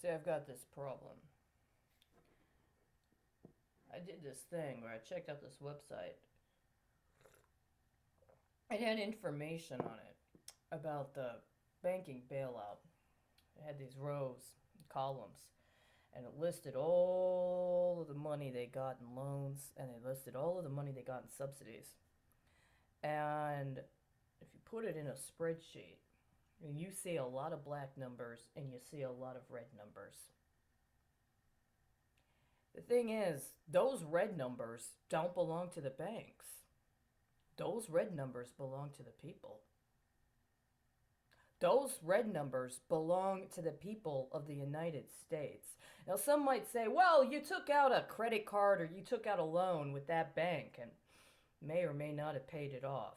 See, I've got this problem. I did this thing where I checked out this website. It had information on it about the banking bailout. It had these rows, columns, and it listed all of the money they got in loans, and it listed all of the money they got in subsidies. And if you put it in a spreadsheet, you see a lot of black numbers and you see a lot of red numbers. The thing is, those red numbers don't belong to the banks. Those red numbers belong to the people. Those red numbers belong to the people of the United States. Now, some might say, well, you took out a credit card or you took out a loan with that bank and may or may not have paid it off.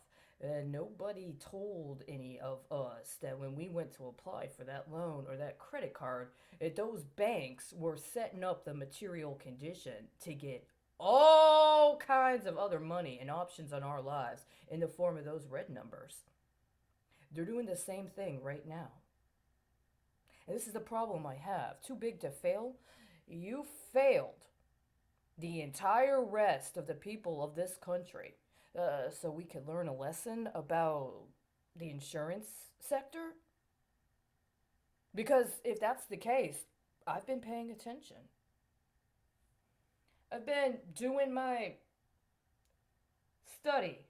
Nobody told any of us that when we went to apply for that loan or that credit card, that those banks were setting up the material condition to get all kinds of other money and options on our lives in the form of those red numbers. They're doing the same thing right now. And this is the problem I have. Too big to fail? You failed the entire rest of the people of this country. So we could learn a lesson about the insurance sector? Because if that's the case, I've been paying attention. I've been doing my study,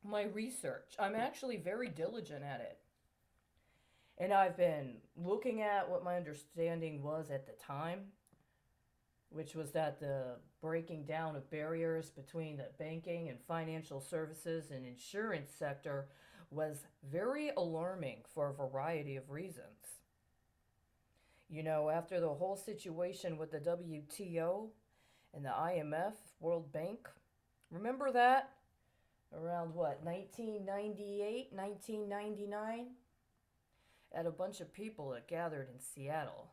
my research. I'm actually very diligent at it. And I've been looking at what my understanding was at the time, which was that the breaking down of barriers between the banking and financial services and insurance sector was very alarming for a variety of reasons. You know, after the whole situation with the WTO and the IMF, World Bank, remember that? Around what, 1998, 1999? At a bunch of people that gathered in Seattle.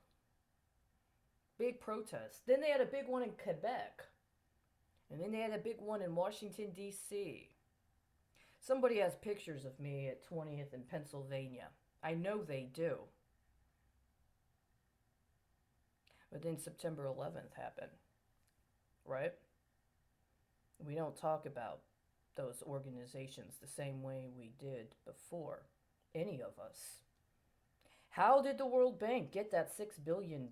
Big protest. Then they had a big one in Quebec. And then they had a big one in Washington, D.C. Somebody has pictures of me at 20th in Pennsylvania. I know they do. But then September 11th happened, right? We don't talk about those organizations the same way we did before, any of us. How did the World Bank get that $6 billion?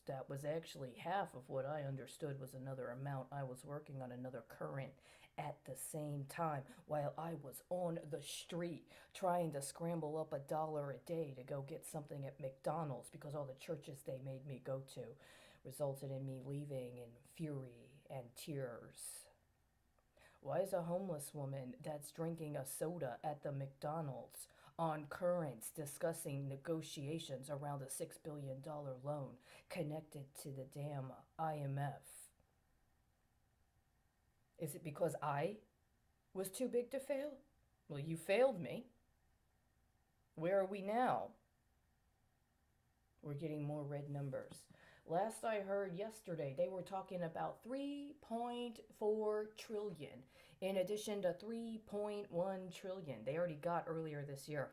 That was actually half of what I understood was another amount. I was working on another current at the same time while I was on the street trying to scramble up $1 a day to go get something at McDonald's because all the churches they made me go to resulted in me leaving in fury and tears. Why is a homeless woman that's drinking a soda at the McDonald's on currents discussing negotiations around a $6 billion loan connected to the damn IMF? Is it because I was too big to fail? Well, you failed me. Where are we now? We're getting more red numbers. Last I heard yesterday, they were talking about 3.4 trillion in addition to 3.1 trillion they already got earlier this year.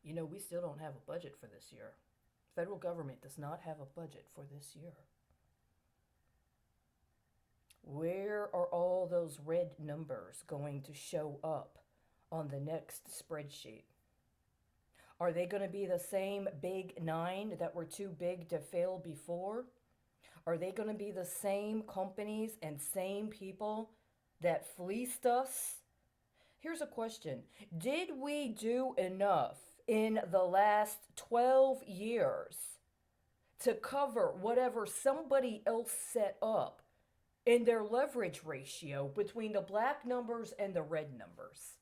You know, we still don't have a budget for this year. Federal government does not have a budget for this year. Where are all those red numbers going to show up on the next spreadsheet? Are they going to be the same big 9 that were too big to fail before? Are they going to be the same companies and same people that fleeced us? Here's a question. Did we do enough in the last 12 years to cover whatever somebody else set up in their leverage ratio between the black numbers and the red numbers?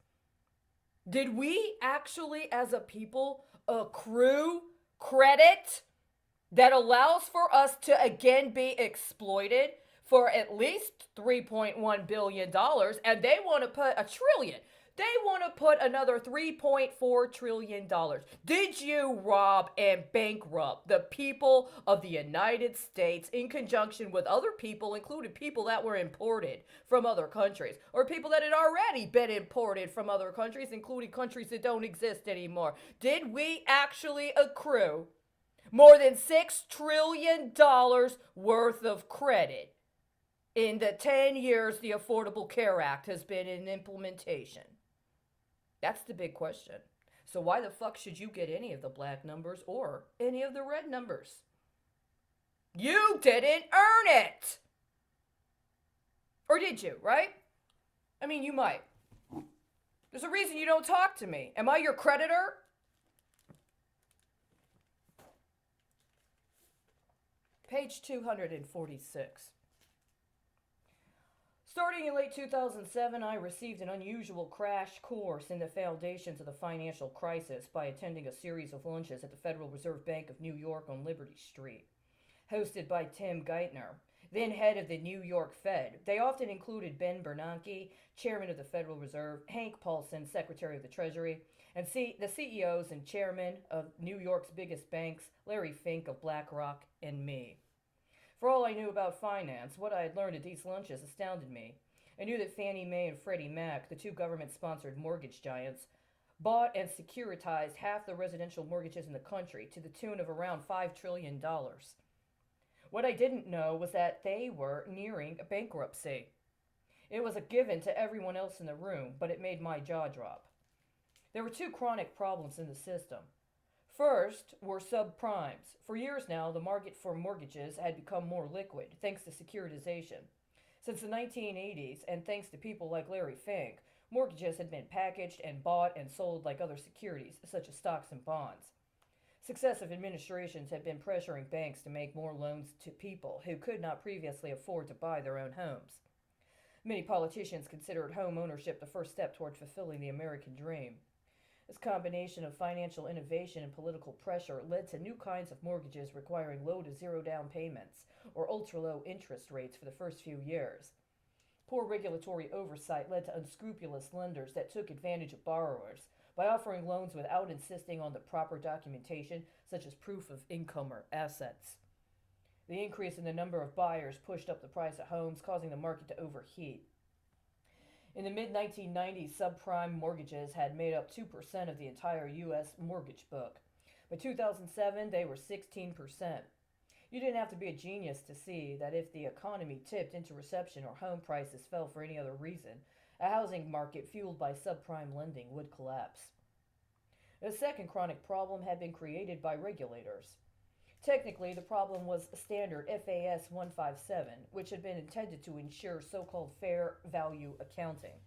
Did we actually, as a people, accrue credit that allows for us to again be exploited for at least $3.1 billion, and they want to put $1 trillion? They want to put another $3.4 trillion. Did you rob and bankrupt the people of the United States in conjunction with other people, including people that were imported from other countries, or people that had already been imported from other countries, including countries that don't exist anymore? Did we actually accrue more than $6 trillion worth of credit in the 10 years the Affordable Care Act has been in implementation? That's the big question. So why the fuck should you get any of the black numbers or any of the red numbers? You didn't earn it! Or did you, right? I mean, you might. There's a reason you don't talk to me. Am I your creditor? Page 246. Starting in late 2007, I received an unusual crash course in the foundations of the financial crisis by attending a series of lunches at the Federal Reserve Bank of New York on Liberty Street. Hosted by Tim Geithner, then head of the New York Fed. They often included Ben Bernanke, chairman of the Federal Reserve, Hank Paulson, secretary of the Treasury, and the CEOs and chairman of New York's biggest banks, Larry Fink of BlackRock, and me. For all I knew about finance, what I had learned at these lunches astounded me. I knew that Fannie Mae and Freddie Mac, the two government-sponsored mortgage giants, bought and securitized half the residential mortgages in the country to the tune of around $5 trillion. What I didn't know was that they were nearing bankruptcy. It was a given to everyone else in the room, but it made my jaw drop. There were two chronic problems in the system. First were subprimes. For years now, the market for mortgages had become more liquid, thanks to securitization. Since the 1980s, and thanks to people like Larry Fink, mortgages had been packaged and bought and sold like other securities, such as stocks and bonds. Successive administrations had been pressuring banks to make more loans to people who could not previously afford to buy their own homes. Many politicians considered home ownership the first step toward fulfilling the American dream. This combination of financial innovation and political pressure led to new kinds of mortgages requiring low to zero down payments or ultra-low interest rates for the first few years. Poor regulatory oversight led to unscrupulous lenders that took advantage of borrowers by offering loans without insisting on the proper documentation, such as proof of income or assets. The increase in the number of buyers pushed up the price of homes, causing the market to overheat. In the mid-1990s, subprime mortgages had made up 2% of the entire U.S. mortgage book. By 2007, they were 16%. You didn't have to be a genius to see that if the economy tipped into recession or home prices fell for any other reason, a housing market fueled by subprime lending would collapse. The second chronic problem had been created by regulators. Technically, the problem was standard FAS 157, which had been intended to ensure so-called fair value accounting.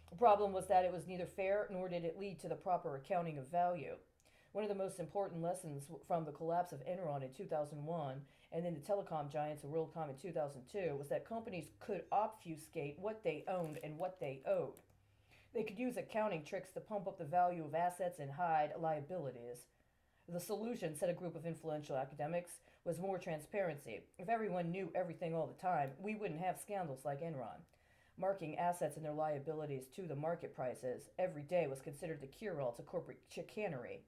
The problem was that it was neither fair nor did it lead to the proper accounting of value. One of the most important lessons from the collapse of Enron in 2001 and then the telecom giants of WorldCom in 2002 was that companies could obfuscate what they owned and what they owed. They could use accounting tricks to pump up the value of assets and hide liabilities. The solution, said a group of influential academics, was more transparency. If everyone knew everything all the time, we wouldn't have scandals like Enron. Marking assets and their liabilities to the market prices every day was considered the cure-all to corporate chicanery.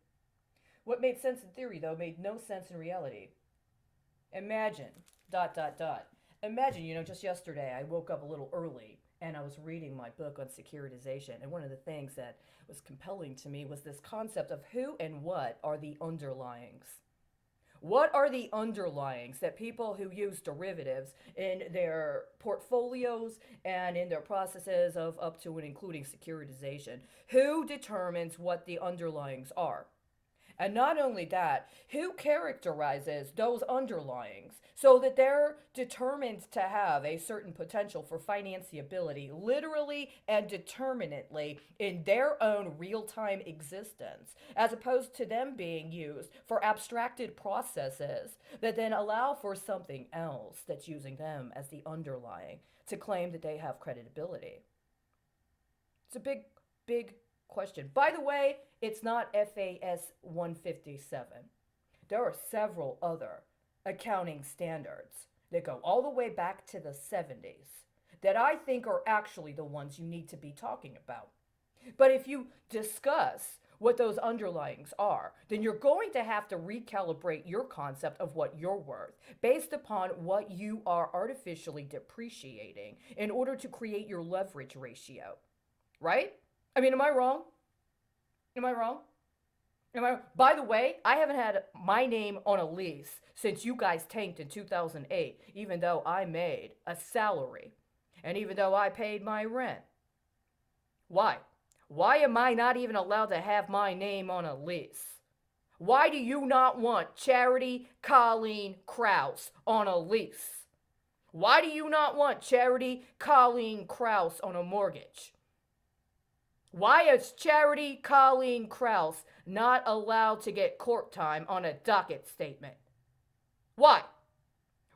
What made sense in theory, though, made no sense in reality. Imagine, ... Imagine, just yesterday I woke up a little early and I was reading my book on securitization, and one of the things that was compelling to me was this concept of who and what are the underlyings. What are the underlyings that people who use derivatives in their portfolios and in their processes of up to and including securitization, who determines what the underlyings are? And not only that, who characterizes those underlyings so that they're determined to have a certain potential for financiability, literally and determinately in their own real-time existence, as opposed to them being used for abstracted processes that then allow for something else that's using them as the underlying to claim that they have credibility. It's a big, big question. By the way, it's not FAS 157. There are several other accounting standards that go all the way back to the 70s that I think are actually the ones you need to be talking about. But if you discuss what those underlyings are, then you're going to have to recalibrate your concept of what you're worth based upon what you are artificially depreciating in order to create your leverage ratio. Right? I mean, am I wrong? Am I wrong? By the way, I haven't had my name on a lease since you guys tanked in 2008, even though I made a salary and even though I paid my rent. Why? Why am I not even allowed to have my name on a lease? Why do you not want Charity Colleen Krause on a lease? Why do you not want Charity Colleen Krause on a mortgage? Why is Charity Colleen Krause not allowed to get court time on a docket statement? Why?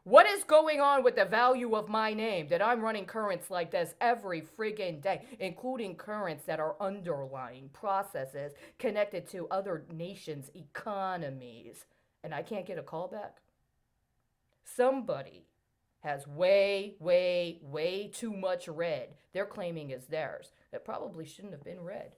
What is going on with the value of my name that I'm running currents like this every friggin' day, including currents that are underlying processes connected to other nations' economies, and I can't get a call back? Somebody has way, way, way too much red they're claiming is theirs that probably shouldn't have been red.